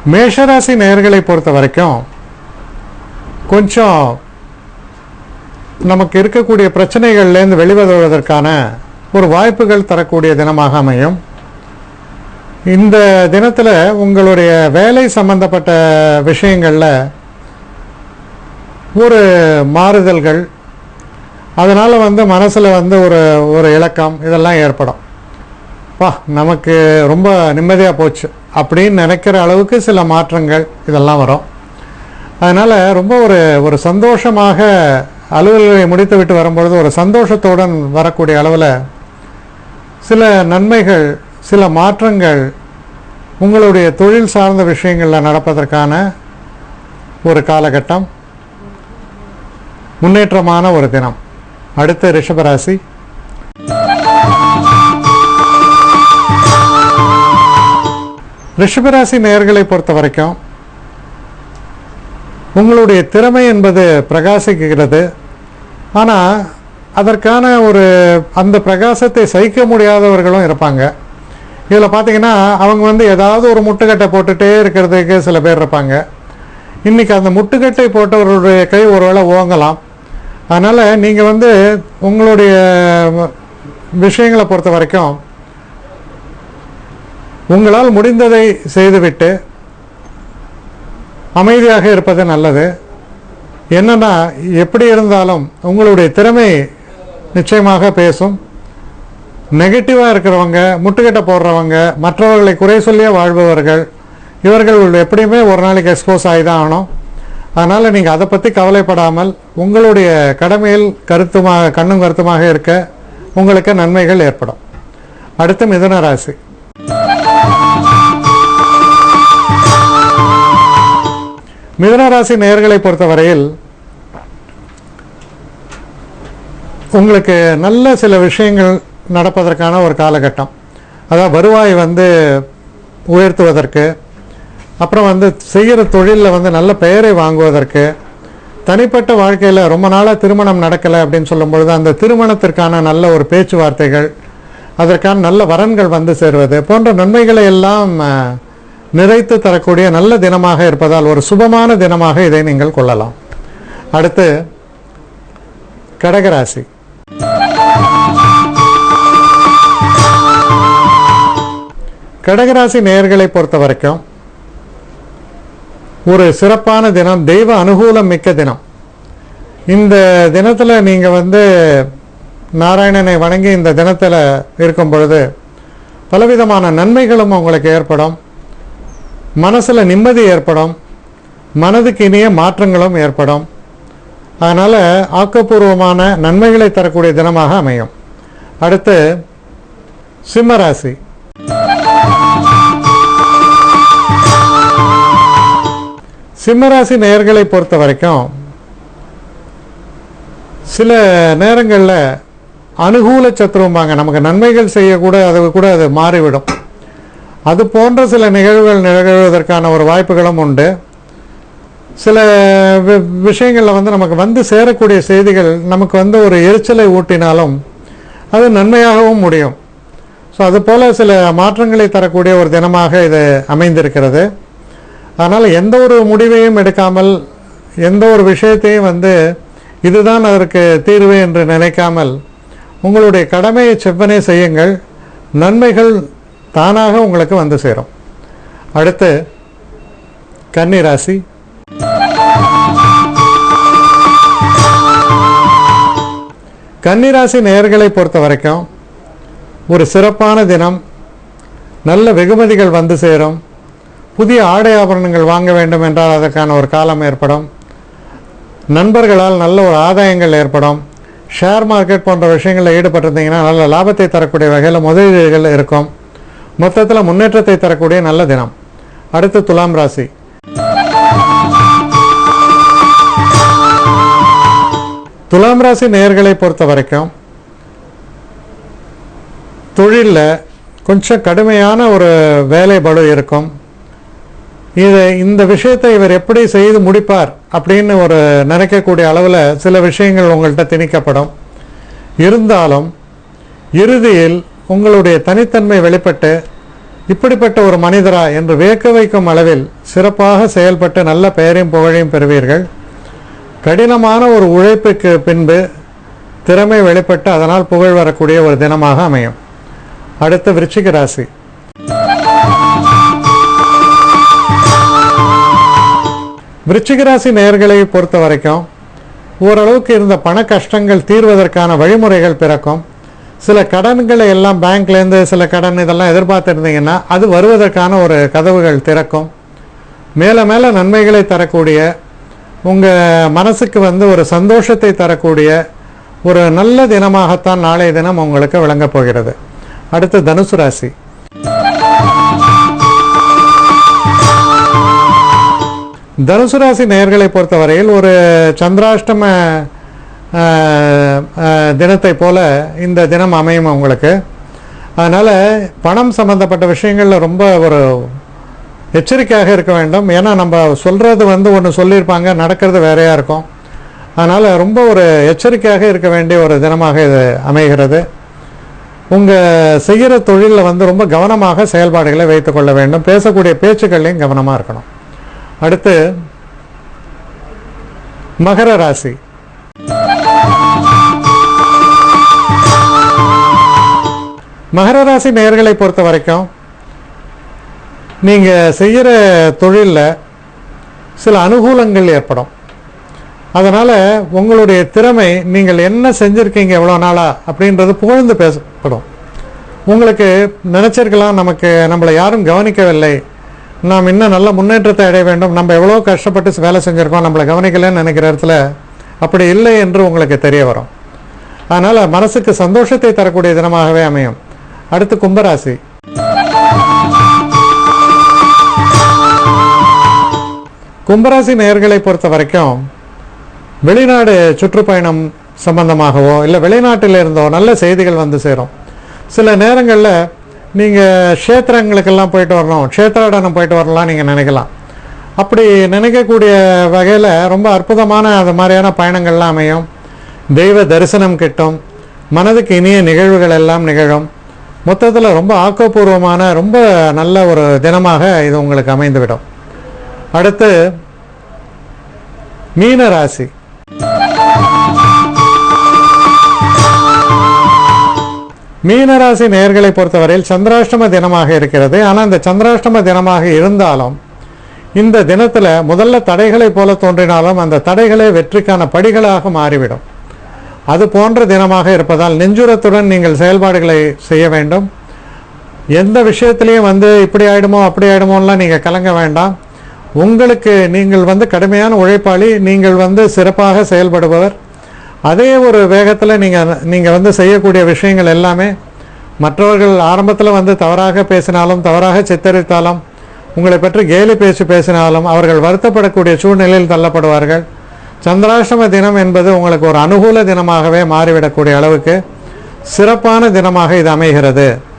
மேஷராசி நேயர்களை பொறுத்த வரைக்கும் கொஞ்சம் நமக்கு இருக்கக்கூடிய பிரச்சனைகள்லேருந்து வெளிவருவதற்கான ஒரு வாய்ப்புகள் தரக்கூடிய தினமாக அமையும். இந்த தினத்தில் உங்களுடைய வேலை சம்பந்தப்பட்ட விஷயங்களில் ஒரு மாறுதல்கள், அதனால் மனசில் ஒரு இலக்கம் இதெல்லாம் ஏற்படும். நமக்கு ரொம்ப நிம்மதியாக போச்சு அப்படின்னு நினைக்கிற அளவுக்கு சில மாற்றங்கள் இதெல்லாம் வரும். அதனால் ரொம்ப ஒரு சந்தோஷமாக அலுவல்களை முடித்து விட்டு வரும்பொழுது ஒரு சந்தோஷத்துடன் வரக்கூடிய அளவில் சில நன்மைகள், சில மாற்றங்கள் உங்களுடைய தொழில் சார்ந்த விஷயங்களில் நடப்பதற்கான ஒரு காலகட்டம், முன்னேற்றமான ஒரு தினம். அடுத்த ரிஷபராசி. ரிஷபராசி நேயர்களை பொறுத்த வரைக்கும் உங்களுடைய திறமை என்பது பிரகாசிக்கிறது. ஆனால் அதற்கான அந்த பிரகாசத்தை சகிக்க முடியாதவர்களும் இருப்பாங்க. இதில் பார்த்தீங்கன்னா அவங்க ஏதாவது ஒரு முட்டுக்கட்டை போட்டுகிட்டே இருக்கிறதுக்கு சில பேர் இருப்பாங்க. இன்றைக்கி அந்த முட்டுக்கட்டை போட்டவர்களுடைய கை ஒருவேளை ஓங்கலாம். அதனால் நீங்கள் உங்களுடைய விஷயங்களை பொறுத்த வரைக்கும் உங்களால் முடிந்ததை செய்துவிட்டு அமைதியாக இருப்பது நல்லது. என்னன்னா, எப்படி இருந்தாலும் உங்களுடைய திறமை நிச்சயமாக பேசும். நெகட்டிவாக இருக்கிறவங்க, முட்டுக்கட்டை போடுறவங்க, மற்றவர்களை குறை சொல்லியே வாழ்பவர்கள், இவர்கள் எப்படியுமே ஒரு நாளைக்கு எக்ஸ்போஸ் ஆகி தான் ஆகணும். அதனால் நீங்கள் அதை பற்றி கவலைப்படாமல் உங்களுடைய கடமையில் கண்ணும் கருத்துமாக இருக்க உங்களுக்கு நன்மைகள் ஏற்படும். அடுத்து மிதுன ராசி. மிதுன ராசி நேயர்களை பொறுத்தவரையில் உங்களுக்கு நல்ல சில விஷயங்கள் நடப்பதற்கான ஒரு காலகட்டம். அதாவது வருவாய் உயர்த்துவதற்கு, அப்புறம் செய்கிற தொழிலில் நல்ல பெயரை வாங்குவதற்கு, தனிப்பட்ட வாழ்க்கையில் ரொம்ப நாளாக திருமணம் நடக்கலை அப்படின்னு சொல்லும்பொழுது அந்த திருமணத்திற்கான நல்ல ஒரு பேச்சுவார்த்தைகள், அதற்கான நல்ல வரன்கள் சேருவது போன்ற நன்மைகளை எல்லாம் நிறைத்து தரக்கூடிய நல்ல தினமாக இருப்பதால் ஒரு சுபமான தினமாக இதை நீங்கள் கொள்ளலாம். அடுத்து கடகராசி. கடகராசி நேயர்களை பொறுத்த வரைக்கும் ஒரு சிறப்பான தினம், தெய்வ அனுகூலம் மிக்க தினம். இந்த தினத்தில் நீங்கள் நாராயணனை வணங்கி இந்த தினத்தில் இருக்கும் பொழுது பலவிதமான நன்மைகளும் உங்களுக்கு ஏற்படும். மனசில் நிம்மதி ஏற்படும், மனதுக்கு இனிய மாற்றங்களும் ஏற்படும். அதனால் ஆக்கப்பூர்வமான நன்மைகளை தரக்கூடிய தினமாக அமையும். அடுத்து சிம்மராசி. சிம்மராசி நேயர்களை பொறுத்த வரைக்கும் சில நேரங்களில் அனுகூல சத்துருவாங்க, நமக்கு நன்மைகள் செய்யக்கூட அது மாறிவிடும். அது போன்ற சில நிகழ்வுகள் நிகழ்வதற்கான ஒரு வாய்ப்புகளும் உண்டு. சில விஷயங்களில் நமக்கு சேரக்கூடிய செய்திகள் நமக்கு ஒரு எரிச்சலை ஊட்டினாலும் அது நன்மையாகவும் முடியும். ஸோ அதுபோல் சில மாற்றங்களை தரக்கூடிய ஒரு தினமாக இது அமைந்திருக்கிறது. அதனால் எந்த ஒரு முடிவையும் எடுக்காமல், எந்த ஒரு விஷயத்தையும் இதுதான் அதற்கு தீர்வு என்று நினைக்காமல் உங்களுடைய கடமையை செவ்வனே செய்யுங்கள். நன்மைகள் தானாக உங்களுக்கு சேரும். அடுத்து கன்னிராசி. கன்னிராசி நேயர்களை பொறுத்த வரைக்கும் ஒரு சிறப்பான தினம். நல்ல வெகுமதிகள் சேரும். புதிய ஆடை ஆபரணங்கள் வாங்க வேண்டும் என்றால் அதற்கான ஒரு காலம் ஏற்படும். நண்பர்களால் நல்ல ஒரு ஆதாயங்கள் ஏற்படும். ஷேர் மார்க்கெட் போன்ற விஷயங்களில் ஈடுபட்டிருந்தீங்கன்னா நல்ல லாபத்தை தரக்கூடிய வகையில் முதலீடுகள் இருக்கும். மொத்தத்தில் முன்னேற்றத்தை தரக்கூடிய நல்ல தினம். அடுத்து துலாம் ராசி. துலாம் ராசி நேயர்களை பொறுத்த வரைக்கும் தொழிலில் கொஞ்சம் கடுமையான ஒரு வேலை பளு இருக்கும். இந்த விஷயத்தை இவர் எப்படி செய்து முடிப்பார் அப்படின்னு ஒரு நினைக்கக்கூடிய அளவில் சில விஷயங்கள் உங்கள்கிட்ட திணிக்கப்படும். இருந்தாலும் இறுதியில் உங்களுடைய தனித்தன்மை வெளிப்பட்டு இப்படிப்பட்ட ஒரு மனிதரா என்று வியக்க வைக்கும் அளவில் சிறப்பாக செயல்பட்டு நல்ல பெயரையும் புகழையும் பெறுவீர்கள். கடினமான ஒரு உழைப்புக்கு பின்பு திறமை வெளிப்பட்டு அதனால் புகழ் வரக்கூடிய ஒரு தினமாக அமையும். அடுத்து விருச்சிக ராசி. விருச்சிக ராசி நேயர்களை பொறுத்த வரைக்கும் ஓரளவுக்கு இருந்த பண கஷ்டங்கள் தீர்வதற்கான வழிமுறைகள் பிறக்கும். சில கடன்களை எல்லாம் பேங்க்லேருந்து சில கடன் இதெல்லாம் எதிர்பார்த்துருந்தீங்கன்னா அது வருவதற்கான ஒரு கதவுகள் திறக்கும். மேலே மேலே நன்மைகளை தரக்கூடிய, உங்கள் மனசுக்கு ஒரு சந்தோஷத்தை தரக்கூடிய ஒரு நல்ல தினமாகத்தான் நாளைய தினம் உங்களுக்கு விளங்கப் போகிறது. அடுத்து தனுசு ராசி. தனுசு ராசி நேயர்களை பொறுத்தவரையில் ஒரு சந்திராஷ்டம தினத்தை போல இந்த தினம் அமையும் உங்களுக்கு. அதனால் பணம் சம்பந்தப்பட்ட விஷயங்களில் ரொம்ப ஒரு எச்சரிக்கையாக இருக்க வேண்டும். ஏன்னா நம்ம சொல்கிறது ஒன்று சொல்லியிருப்பாங்க, நடக்கிறது வேறையாக இருக்கும். அதனால் ரொம்ப ஒரு எச்சரிக்கையாக இருக்க வேண்டிய ஒரு தினமாக இது அமைகிறது. உங்கள் செய்கிற தொழிலில் ரொம்ப கவனமாக செயல்பாடுகளை வைத்து கொள்ள வேண்டும். பேசக்கூடிய பேச்சுக்கள்லையும் கவனமாக இருக்கணும். அடுத்து மகர ராசி. மகர ராசி நேயர்களை பொறுத்த வரைக்கும் நீங்கள் செய்கிற தொழிலில் சில அனுகூலங்கள் ஏற்படும். அதனால் உங்களுடைய திறமை, நீங்கள் என்ன செஞ்சுருக்கீங்க எவ்வளோ நாளாக அப்படின்றது புகழ்ந்து பேசப்படும். உங்களுக்கு நினச்சிருக்கலாம், நம்மளை யாரும் கவனிக்கவில்லை, நாம் இன்னும் நல்ல முன்னேற்றத்தை அடைய வேண்டும், நம்ம எவ்வளோ கஷ்டப்பட்டு வேலை செஞ்சுருக்கோம், நம்மளை கவனிக்கலைன்னு நினைக்கிற இடத்துல அப்படி இல்லை என்று உங்களுக்கு தெரிய வரும். அதனால் மனசுக்கு சந்தோஷத்தை தரக்கூடிய தினமாகவே அமையும். அடுத்து கும்பராசி. கும்பராசி நேயர்களை பொறுத்த வரைக்கும் வெளிநாடு சுற்றுப்பயணம் சம்பந்தமாகவோ இல்லை வெளிநாட்டில் இருந்தோ நல்ல செய்திகள் வந்து சேரும். சில நேரங்களில் நீங்கள் க்ஷேத்திரங்களுக்கெல்லாம் போயிட்டு வரணும், க்ஷேத்திராடனம் போயிட்டு வரலாம் நீங்கள் நினைக்கலாம். அப்படி நினைக்கக்கூடிய வகையில் ரொம்ப அற்புதமான அது மாதிரியான பயணங்கள்லாம் அமையும். தெய்வ தரிசனம் கிட்டும், மனதுக்கு இனிய நிகழ்வுகள் எல்லாம் நிகழும். மொத்தத்தில் ரொம்ப ஆக்கப்பூர்வமான ரொம்ப நல்ல ஒரு தினமாக இது உங்களுக்கு அமைந்துவிடும். அடுத்து மீன ராசி. மீனராசி நேயர்களை பொறுத்தவரையில் சந்திராஷ்டம தினமாக இருக்கிறது. ஆனால் இந்த சந்திராஷ்டம தினமாக இருந்தாலும் இந்த தினத்தில் முதல்ல தடைகளை போல தோன்றினாலும் அந்த தடைகளே வெற்றிக்கான படிகளாக மாறிவிடும். அது போன்ற தினமாக இருப்பதால் நெஞ்சுரத்துடன் நீங்கள் செயல்பாடுகளை செய்ய வேண்டும். எந்த விஷயத்திலையும் இப்படி ஆகிடுமோ அப்படி ஆகிடுமோலாம் நீங்கள் கலங்க வேண்டாம். உங்களுக்கு நீங்கள் கடுமையான உழைப்பாளி, நீங்கள் சிறப்பாக செயல்படுபவர். அதே ஒரு வேகத்தில் நீங்கள் செய்யக்கூடிய விஷயங்கள் எல்லாமே மற்றவர்கள் ஆரம்பத்தில் தவறாக பேசினாலும் தவறாக சித்தரித்தாலும் உங்களை பற்றி கேலி பேசினாலும் அவர்கள் வருத்தப்படக்கூடிய சூழ்நிலையில் தள்ளப்படுவார்கள். சந்திராஷ்டம தினம் என்பது உங்களுக்கு ஒரு அனுகூல தினமாகவே மாறிவிடக்கூடிய அளவுக்கு சிறப்பான தினமாக இது அமைகிறது.